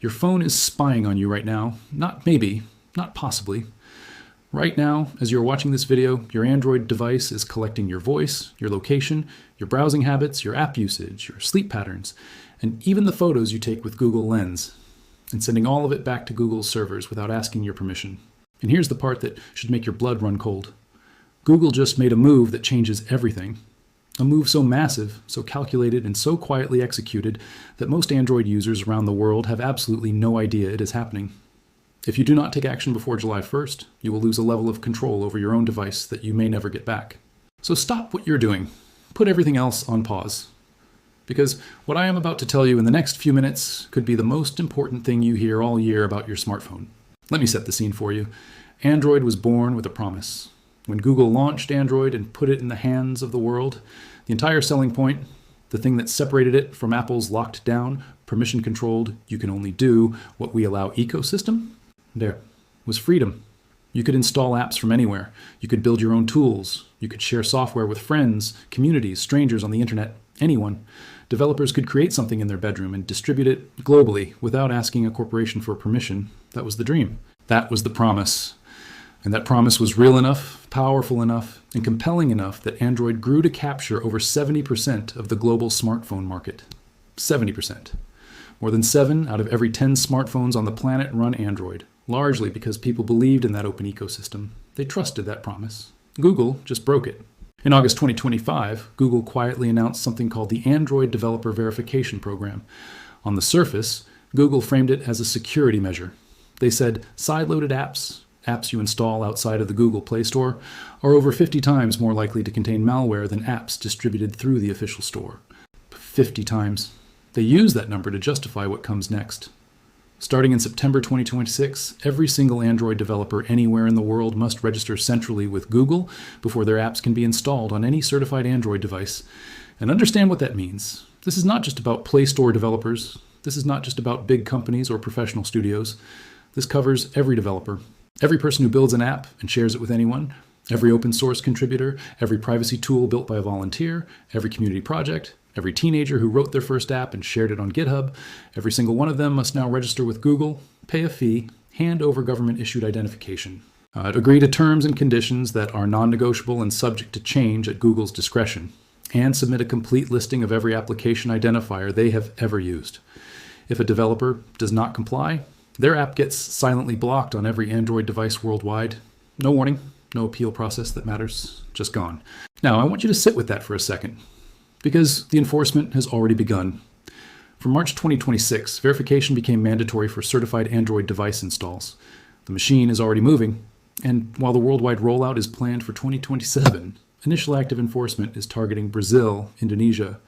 Your phone is spying on you right now. Not maybe, not possibly. Right now, as you're watching this video, your Android device is collecting your voice, your location, your browsing habits, your app usage, your sleep patterns, and even the photos you take with Google Lens, and sending all of it back to Google's servers without asking your permission. And here's the part that should make your blood run cold. Google just made a move that changes everything. A move so massive, so calculated, and so quietly executed that most Android users around the world have absolutely no idea it is happening. If you do not take action before July 1st, you will lose a level of control over your own device that you may never get back. So stop what you're doing. Put everything else on pause. Because what I am about to tell you in the next few minutes could be the most important thing you hear all year about your smartphone. Let me set the scene for you. Android was born with a promise. When Google launched Android and put it in the hands of the world, the entire selling point, the thing that separated it from Apple's locked down, permission-controlled, you can only do what we allow ecosystem, there was freedom. You could install apps from anywhere. You could build your own tools. You could share software with friends, communities, strangers on the internet, anyone. Developers could create something in their bedroom and distribute it globally without asking a corporation for permission. That was the dream. That was the promise. And that promise was real enough, powerful enough, and compelling enough that Android grew to capture over 70% of the global smartphone market. 70%. More than 7 out of every 10 smartphones on the planet run Android, largely because people believed in that open ecosystem. They trusted that promise. Google just broke it. In August 2025, Google quietly announced something called the Android Developer Verification Program. On the surface, Google framed it as a security measure. They said side-loaded apps you install outside of the Google Play Store, are over 50 times more likely to contain malware than apps distributed through the official store. 50 times. They use that number to justify what comes next. Starting in September 2026, every single Android developer anywhere in the world must register centrally with Google before their apps can be installed on any certified Android device. And understand what that means. This is not just about Play Store developers. This is not just about big companies or professional studios. This covers every developer, every person who builds an app and shares it with anyone, every open source contributor, every privacy tool built by a volunteer, every community project, every teenager who wrote their first app and shared it on GitHub. Every single one of them must now register with Google, pay a fee, hand over government-issued identification, agree to terms and conditions that are non-negotiable and subject to change at Google's discretion, and submit a complete listing of every application identifier they have ever used. If a developer does not comply, their app gets silently blocked on every Android device worldwide. No warning, no appeal process that matters, just gone. Now, I want you to sit with that for a second, because the enforcement has already begun. From March 2026, verification became mandatory for certified Android device installs. The machine is already moving, and while the worldwide rollout is planned for 2027, initial active enforcement is targeting Brazil, Indonesia,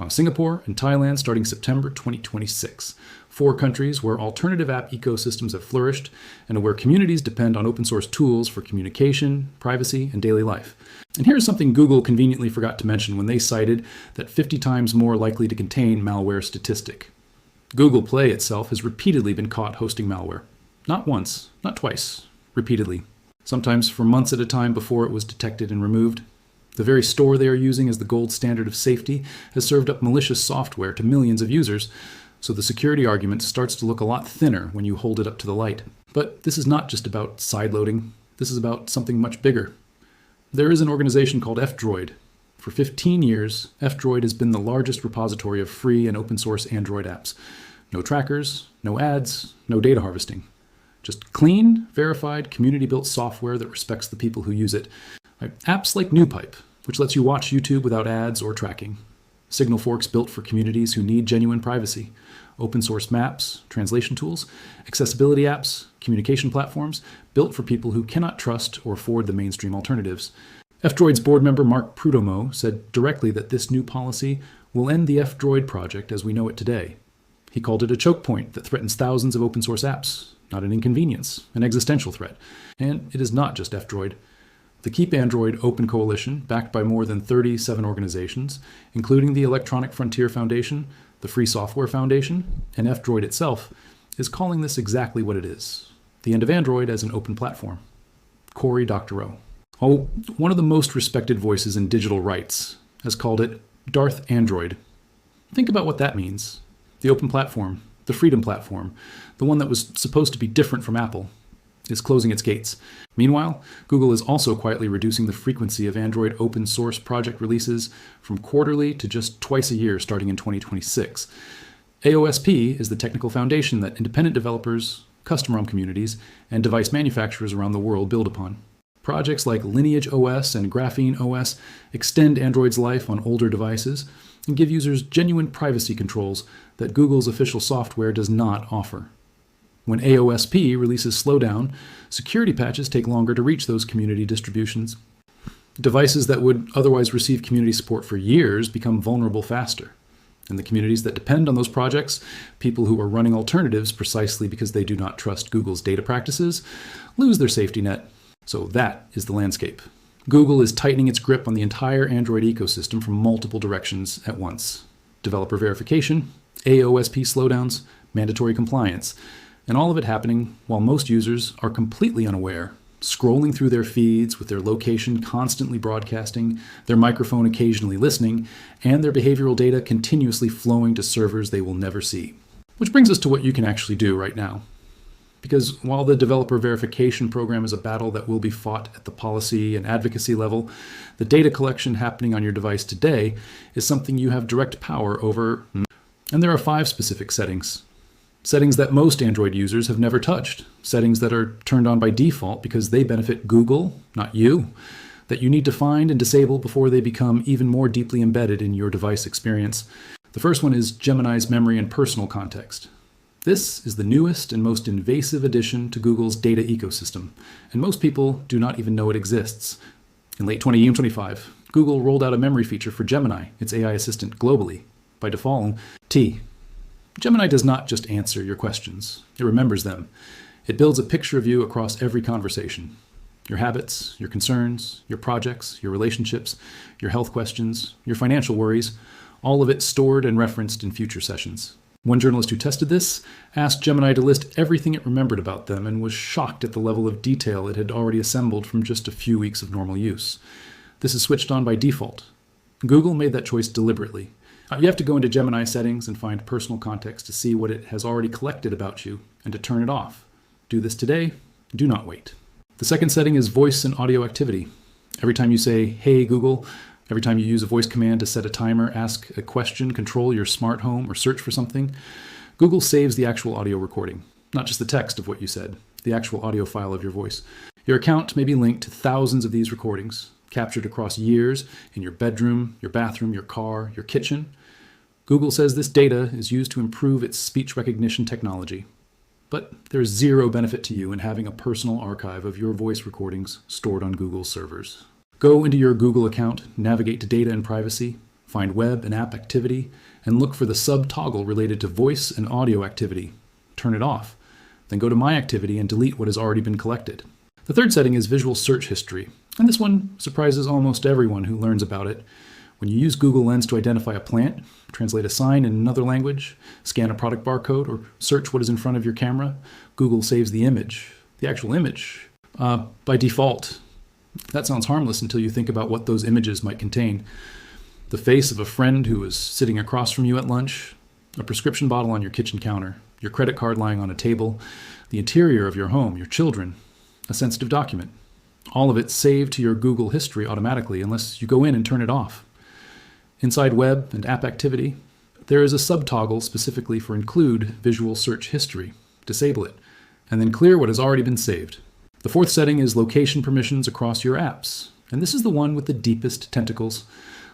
Singapore, and Thailand starting September 2026. 4 countries where alternative app ecosystems have flourished and where communities depend on open source tools for communication, privacy, and daily life. And here's something Google conveniently forgot to mention when they cited that 50 times more likely to contain malware statistic. Google Play itself has repeatedly been caught hosting malware. Not once, not twice, repeatedly. Sometimes for months at a time before it was detected and removed. The very store they are using as the gold standard of safety has served up malicious software to millions of users, so the security argument starts to look a lot thinner when you hold it up to the light. But this is not just about sideloading. This is about something much bigger. There is an organization called F-Droid. For 15 years, F-Droid has been the largest repository of free and open source Android apps. No trackers, no ads, no data harvesting. Just clean, verified, community-built software that respects the people who use it. Apps like NewPipe, which lets you watch YouTube without ads or tracking. Signal forks built for communities who need genuine privacy. Open source maps, translation tools, accessibility apps, communication platforms built for people who cannot trust or afford the mainstream alternatives. F-Droid's board member Mark Prudomo said directly that this new policy will end the F-Droid project as we know it today. He called it a choke point that threatens thousands of open source apps, not an inconvenience, an existential threat. And it is not just F-Droid. The Keep Android Open Coalition, backed by more than 37 organizations, including the Electronic Frontier Foundation, the Free Software Foundation, and F-Droid itself, is calling this exactly what it is: the end of Android as an open platform. Cory Doctorow, one of the most respected voices in digital rights, has called it Darth Android. Think about what that means. The open platform, the the Freedom Platform, the one that was supposed to be different from Apple, is closing its gates. Meanwhile, Google is also quietly reducing the frequency of Android open source project releases from quarterly to just twice a year starting in 2026. AOSP is the technical foundation that independent developers, custom ROM communities, and device manufacturers around the world build upon. Projects like Lineage OS and Graphene OS extend Android's life on older devices and give users genuine privacy controls that Google's official software does not offer. When AOSP releases slowdown, security patches take longer to reach those community distributions. Devices that would otherwise receive community support for years become vulnerable faster. And the communities that depend on those projects, people who are running alternatives precisely because they do not trust Google's data practices, lose their safety net. So that is the landscape. Google is tightening its grip on the entire Android ecosystem from multiple directions at once. Developer verification, AOSP slowdowns, mandatory compliance, and all of it happening while most users are completely unaware, scrolling through their feeds with their location constantly broadcasting, their microphone occasionally listening, and their behavioral data continuously flowing to servers they will never see. Which brings us to what you can actually do right now. Because while the developer verification program is a battle that will be fought at the policy and advocacy level, the data collection happening on your device today is something you have direct power over. And there are 5 specific settings. Settings that most Android users have never touched. Settings that are turned on by default because they benefit Google, not you. That you need to find and disable before they become even more deeply embedded in your device experience. The first one is Gemini's memory and personal context. This is the newest and most invasive addition to Google's data ecosystem, and most people do not even know it exists. In late 2025, Google rolled out a memory feature for Gemini, its AI assistant, globally, by default T. Gemini does not just answer your questions, it remembers them. It builds a picture of you across every conversation. Your habits, your concerns, your projects, your relationships, your health questions, your financial worries, all of it stored and referenced in future sessions. One journalist who tested this asked Gemini to list everything it remembered about them and was shocked at the level of detail it had already assembled from just a few weeks of normal use. This is switched on by default. Google made that choice deliberately. You have to go into Gemini settings and find personal context to see what it has already collected about you and to turn it off. Do this today. Do not wait. The second setting is voice and audio activity. Every time you say, "Hey Google," every time you use a voice command to set a timer, ask a question, control your smart home, or search for something, Google saves the actual audio recording, not just the text of what you said, the actual audio file of your voice. Your account may be linked to thousands of these recordings, captured across years in your bedroom, your bathroom, your car, your kitchen. Google says this data is used to improve its speech recognition technology. But there's zero benefit to you in having a personal archive of your voice recordings stored on Google's servers. Go into your Google account, navigate to Data and Privacy, find Web and App Activity, and look for the sub-toggle related to voice and audio activity. Turn it off. Then go to My Activity and delete what has already been collected. The third setting is Visual Search History, and this one surprises almost everyone who learns about it. When you use Google Lens to identify a plant, translate a sign in another language, scan a product barcode, or search what is in front of your camera, Google saves the image, the actual image, by default. That sounds harmless until you think about what those images might contain. The face of a friend who was sitting across from you at lunch, a prescription bottle on your kitchen counter, your credit card lying on a table, the interior of your home, your children, a sensitive document. All of it saved to your Google history automatically unless you go in and turn it off. Inside Web and App Activity, there is a sub-toggle specifically for Include Visual Search History. Disable it, and then clear what has already been saved. The fourth setting is Location Permissions across your apps, and this is the one with the deepest tentacles.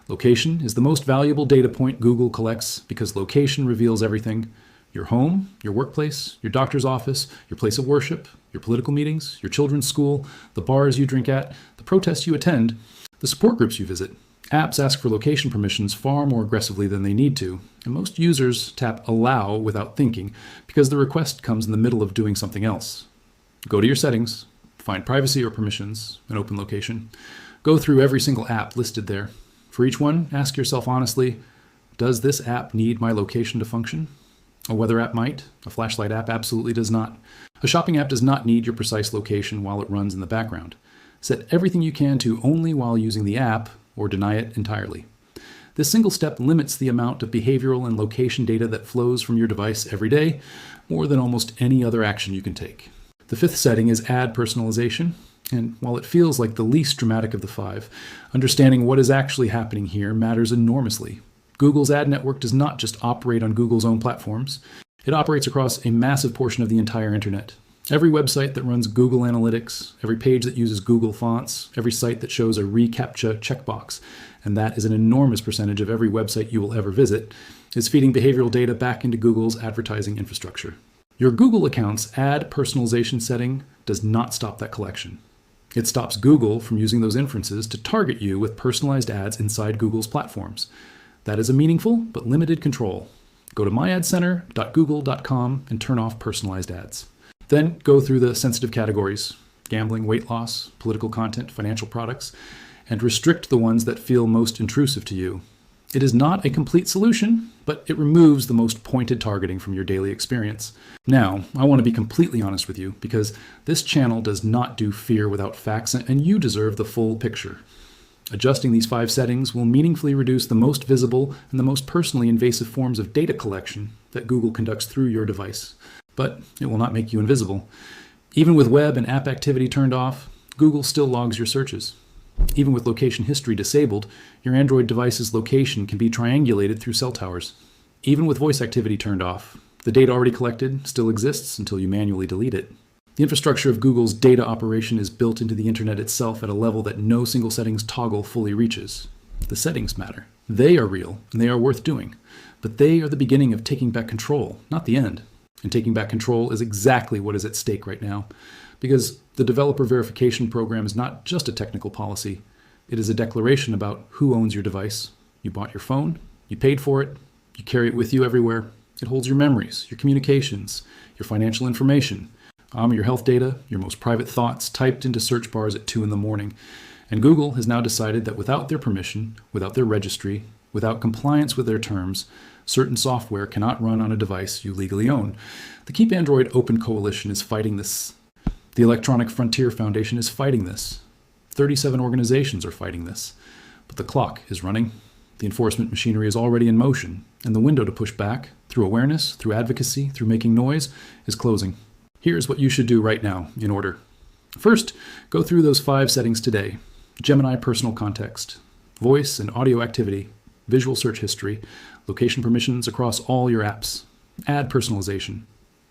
Location is the most valuable data point Google collects because location reveals everything. Your home, your workplace, your doctor's office, your place of worship, your political meetings, your children's school, the bars you drink at, the protests you attend, the support groups you visit. Apps ask for location permissions far more aggressively than they need to, and most users tap Allow without thinking because the request comes in the middle of doing something else. Go to your settings, find Privacy or Permissions, and open Location. Go through every single app listed there. For each one, ask yourself honestly, does this app need my location to function? A weather app might. A flashlight app absolutely does not. A shopping app does not need your precise location while it runs in the background. Set everything you can to only while using the app, or deny it entirely. This single step limits the amount of behavioral and location data that flows from your device every day, more than almost any other action you can take. The fifth setting is ad personalization, and while it feels like the least dramatic of the five, understanding what is actually happening here matters enormously. Google's ad network does not just operate on Google's own platforms. It operates across a massive portion of the entire internet. Every website that runs Google Analytics, every page that uses Google fonts, every site that shows a reCAPTCHA checkbox, and that is an enormous percentage of every website you will ever visit, is feeding behavioral data back into Google's advertising infrastructure. Your Google account's ad personalization setting does not stop that collection. It stops Google from using those inferences to target you with personalized ads inside Google's platforms. That is a meaningful but limited control. Go to myadcenter.google.com and turn off personalized ads. Then go through the sensitive categories: gambling, weight loss, political content, financial products, and restrict the ones that feel most intrusive to you. It is not a complete solution, but it removes the most pointed targeting from your daily experience. Now, I want to be completely honest with you, because this channel does not do fear without facts, and you deserve the full picture. Adjusting these 5 settings will meaningfully reduce the most visible and the most personally invasive forms of data collection that Google conducts through your device. But it will not make you invisible. Even with web and app activity turned off, Google still logs your searches. Even with location history disabled, your Android device's location can be triangulated through cell towers. Even with voice activity turned off, the data already collected still exists until you manually delete it. The infrastructure of Google's data operation is built into the internet itself at a level that no single settings toggle fully reaches. The settings matter. They are real, and they are worth doing. But they are the beginning of taking back control, not the end. And taking back control is exactly what is at stake right now. Because the developer verification program is not just a technical policy. It is a declaration about who owns your device. You bought your phone, you paid for it, you carry it with you everywhere. It holds your memories, your communications, your financial information, your health data, your most private thoughts typed into search bars at 2 in the morning. And Google has now decided that without their permission, without their registry, without compliance with their terms, certain software cannot run on a device you legally own. The Keep Android Open Coalition is fighting this. The Electronic Frontier Foundation is fighting this. 37 organizations are fighting this. But the clock is running. The enforcement machinery is already in motion, and the window to push back, through awareness, through advocacy, through making noise, is closing. Here's what you should do right now, in order. First, go through those 5 settings today. Gemini personal context, voice and audio activity, visual search history, location permissions across all your apps, ad personalization.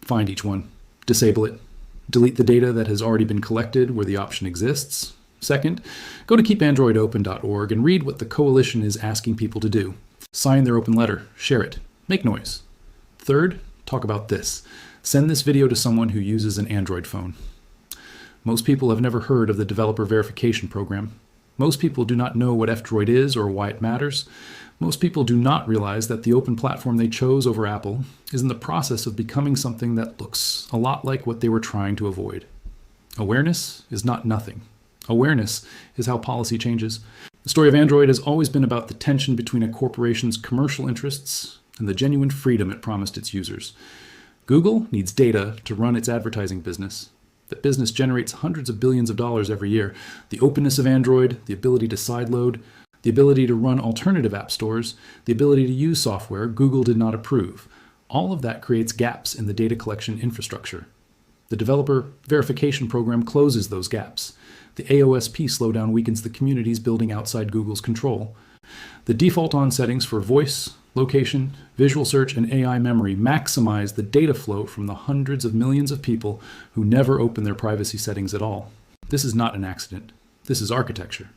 Find each one, disable it, delete the data that has already been collected where the option exists. Second, go to keepandroidopen.org and read what the coalition is asking people to do. Sign their open letter, share it, make noise. Third, talk about this. Send this video to someone who uses an Android phone. Most people have never heard of the developer verification program. Most people do not know what F-Droid is or why it matters. Most people do not realize that the open platform they chose over Apple is in the process of becoming something that looks a lot like what they were trying to avoid. Awareness is not nothing. Awareness is how policy changes. The story of Android has always been about the tension between a corporation's commercial interests and the genuine freedom it promised its users. Google needs data to run its advertising business. That business generates hundreds of billions of dollars every year. The openness of Android, the ability to sideload, the ability to run alternative app stores, the ability to use software Google did not approve. All of that creates gaps in the data collection infrastructure. The developer verification program closes those gaps. The AOSP slowdown weakens the communities building outside Google's control. The default on settings for voice, location, visual search, and AI memory maximize the data flow from the hundreds of millions of people who never open their privacy settings at all. This is not an accident. This is architecture.